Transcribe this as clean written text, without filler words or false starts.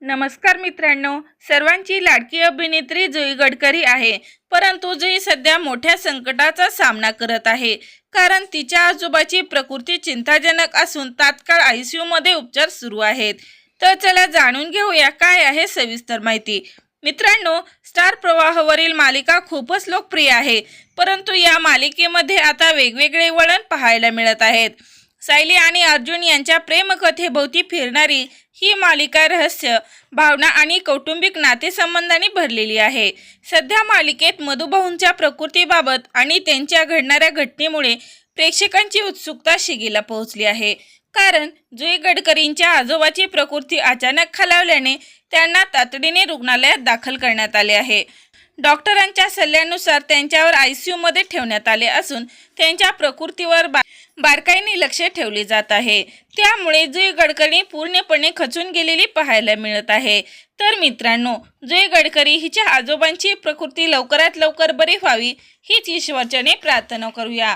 नमस्कार मित्रांनो, सर्वांची लाडकी अभिनेत्री जुई गडकरी आहे. परंतु जुई सध्या मोठ्या संकटाचा सामना करत आहे. कारण तिच्या आजोबाची प्रकृती चिंताजनक असून तात्काळ आयसीयू मध्ये उपचार सुरू आहेत. तर चला जाणून घेऊया काय आहे सविस्तर माहिती. मित्रांनो, स्टार प्रवाहवरील मालिका खूपच लोकप्रिय आहे. परंतु या मालिकेमध्ये आता वेगवेगळे वळण पाहायला मिळत आहेत. सायली आणि अर्जुन यांच्या प्रेमकथेभोवती फिरणारी ही मालिका रहस्य, भावना आणि कौटुंबिक नातेसंबंधांनी भरलेली आहे. सध्या मालिकेत मधुभाऊंच्या प्रकृतीबाबत आणि त्यांच्या घडणाऱ्या घटनेमुळे प्रेक्षकांची उत्सुकता शिगेला पोहोचली आहे. कारण जुई गडकरींच्या आजोबाची प्रकृती अचानक खालावल्याने त्यांना तातडीने रुग्णालयात दाखल करण्यात आले आहे. डॉक्टरांच्या सल्ल्यानुसार त्यांच्यावर आयसीयू मध्ये ठेवण्यात आले असून त्यांच्या प्रकृतीवर बारकाईने लक्ष ठेवले जात आहे. त्यामुळे जुई गडकरी पूर्णपणे खचून गेलेली पाहायला मिळत आहे. तर मित्रांनो, जुई गडकरी हिच्या आजोबांची प्रकृती लवकरात लवकर बरी व्हावी हीच ईश्वरचरणी प्रार्थना करूया.